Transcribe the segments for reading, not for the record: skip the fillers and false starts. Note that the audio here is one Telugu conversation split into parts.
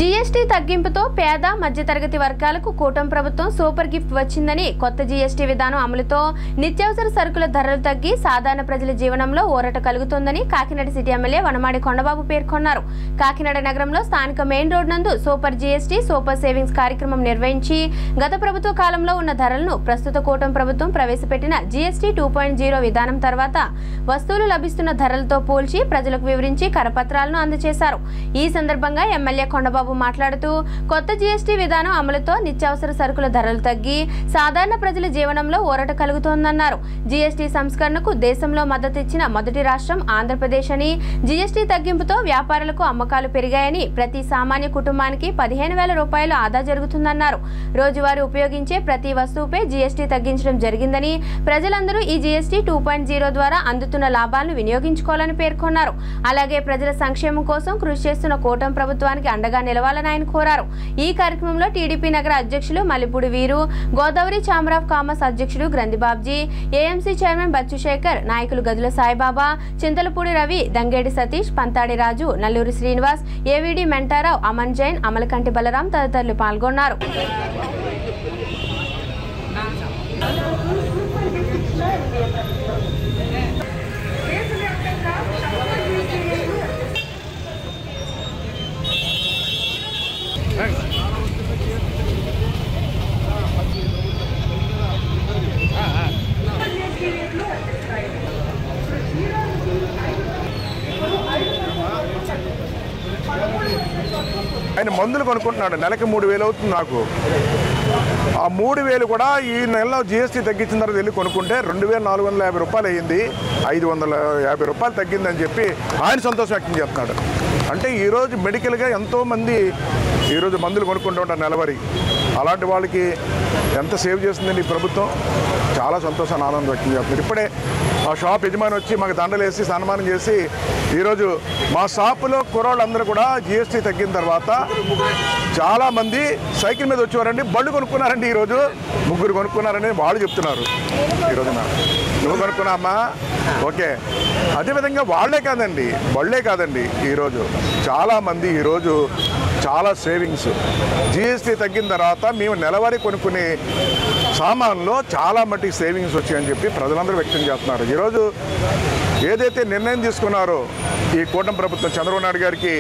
జీఎస్టీ తగ్గింపుతో పేద మధ్యతరగతి వర్గాలకు కూటమి ప్రభుత్వం సూపర్ గిఫ్ట్ వచ్చిందని, కొత్త జీఎస్టీ విధానం అమలుతో నిత్యావసర సరుకుల ధరలు తగ్గి సాధారణ ప్రజల జీవనంలో ఊరట కలుగుతుందని కాకినాడ సిటీ ఎమ్మెల్యే వనమాడి కొండబాబు పేర్కొన్నారు. కాకినాడ నగరంలో స్థానిక మెయిన్ రోడ్ నందు సూపర్ జీఎస్టీ సూపర్ సేవింగ్స్ కార్యక్రమం నిర్వహించి గత ప్రభుత్వ కాలంలో ఉన్న ధరలను ప్రస్తుత కూటమి ప్రభుత్వం ప్రవేశపెట్టిన జీఎస్టీ 2.0 విధానం తర్వాత వస్తువులు లభిస్తున్న ధరలతో పోల్చి ప్రజలకు వివరించి కరపత్రాలను అందజేశారు. ఈ సందర్భంగా ఎమ్మెల్యే కొండబాబు మాట్లాడుతూ కొత్త జీఎస్టీ విధానం అమలుతో నిత్యావసర సరుకుల ధరలు తగ్గి సాధారణ ప్రజల జీవనంలో ఊరట కలుగుతోందన్నారు. జీఎస్టీ సంస్కరణకు దేశంలో మద్దతు ఇచ్చిన మొదటి రాష్ట్రం ఆంధ్రప్రదేశ్ అని, జీఎస్టీ తగ్గింపుతో వ్యాపారులకు అమ్మకాలు పెరిగాయని, ప్రతి సామాన్య కుటుంబానికి 15,000 రూపాయలు ఆదా జరుగుతుందన్నారు. రోజువారీ ఉపయోగించే ప్రతి వస్తువుపై జీఎస్టీ తగ్గించడం జరిగిందని, ప్రజలందరూ ఈ జీఎస్టీ 2.0 ద్వారా అందుతున్న లాభాలను వినియోగించుకోవాలని పేర్కొన్నారు. అలాగే ప్రజల సంక్షేమం కోసం కృషి చేస్తున్న కూటమి ప్రభుత్వానికి అండగా నిలవాలని ఆయన కోరారు. ఈ కార్యక్రమంలో టీడీపీ నగర అధ్యక్షులు మల్లిపూడి వీరు, గోదావరి ఛాంబర్ ఆఫ్ కామర్స్ అధ్యక్షుడు గ్రంథిబాబ్జీ, ఏఎంసీ చైర్మన్ బచ్చు శేఖర్, నాయకులు గదుల సాయిబాబా, చింతలపూడి రవి, దంగేడి సతీష్, పంతాడి రాజు, నల్లూరి శ్రీనివాస్, ఏవీడి మెంటారావు, అమన్ జైన్, అమలకంటి బలరాం తదితరులు పాల్గొన్నారు. ఆయన మందులు కొనుక్కుంటున్నాడు, నెలకి 3,000 అవుతుంది. నాకు ఆ 3,000 కూడా ఈ నెలలో జీఎస్టీ తగ్గించిన తర్వాత వెళ్ళి కొనుక్కుంటే 2,450 రూపాయలు అయ్యింది. 550 రూపాయలు తగ్గిందని చెప్పి ఆయన సంతోషం వ్యక్తం చేస్తున్నాడు. అంటే ఈరోజు మెడికల్గా ఎంతోమంది ఈరోజు మందులు కొనుక్కుంటూ ఉంటారు నెలవారీ. అలాంటి వాళ్ళకి ఎంత సేవ్ చేస్తుందండి ఈ ప్రభుత్వం. చాలా సంతోషాన్ని ఆనందం వ్యక్తం చేస్తున్నారు. ఇప్పుడే ఆ షాప్ యజమాని వచ్చి మాకు దండలు వేసి సన్మానం చేసి, ఈరోజు మా షాపులో కుర్రాళ్ళందరూ కూడా జీఎస్టీ తగ్గిన తర్వాత చాలామంది సైకిల్ మీద వచ్చేవారండి, బళ్ళు కొనుక్కున్నారండి. ఈరోజు 3 కొనుక్కున్నారని వాళ్ళు చెప్తున్నారు. ఈరోజు నువ్వు కొనుక్కున్నామ్మా, ఓకే. అదేవిధంగా వాళ్ళే కాదండి, బళ్ళే కాదండి, ఈరోజు చాలామంది ఈరోజు చాలా సేవింగ్స్ జీఎస్టీ తగ్గిన తర్వాత మేము నెలవారీ కొనుక్కునే సామాన్లో చాలా మట్టికి సేవింగ్స్ వచ్చాయని చెప్పి ప్రజలందరూ వ్యక్తం చేస్తున్నారు. ఈరోజు ఏదైతే నిర్ణయం తీసుకున్నారో ఈ కూటమి ప్రభుత్వం, చంద్రబాబు నాయుడు గారికి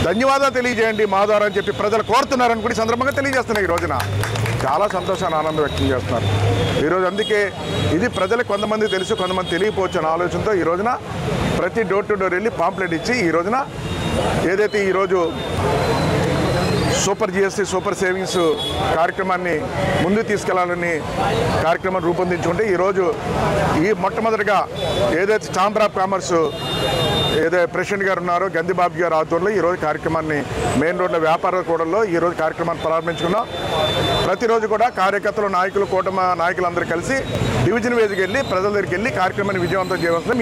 ధన్యవాదాలు తెలియజేయండి మా ద్వారా అని చెప్పి ప్రజలు కోరుతున్నారని కూడా సందర్భంగా తెలియజేస్తున్నారు. ఈ రోజున చాలా సంతోషాన్ని ఆనందం వ్యక్తం చేస్తున్నారు. ఈరోజు అందుకే ఇది ప్రజలకు కొంతమంది తెలుసు, కొంతమంది తెలియకపోవచ్చు అనే ఆలోచనతో ఈ రోజున ప్రతి డోర్ టు డోర్ వెళ్ళి పాంప్లెట్ ఇచ్చి ఈ రోజున ఏదైతే ఈరోజు సూపర్ జీఎస్టీ సూపర్ సేవింగ్స్ కార్యక్రమాన్ని ముందుకు తీసుకెళ్లాలని కార్యక్రమం రూపొందించుకుంటే ఈరోజు ఈ మొట్టమొదటిగా ఏదైతే ఛాంబర్ ఆఫ్ కామర్స్ ఏదైతే ప్రెసిడెంట్ గారు ఉన్నారో గంధిబాబు గారు ఆధ్వర్యంలో ఈరోజు కార్యక్రమాన్ని మెయిన్ రోడ్ల వ్యాపార కూడల్లో ఈరోజు కార్యక్రమాన్ని ప్రారంభించుకున్నాం. ప్రతిరోజు కూడా కార్యకర్తలు, నాయకులు, కూటమి నాయకులందరూ కలిసి డివిజన్ వేదికకి వెళ్ళి ప్రజల దగ్గరికి వెళ్ళి కార్యక్రమాన్ని విజయవంతం చేయవలసింది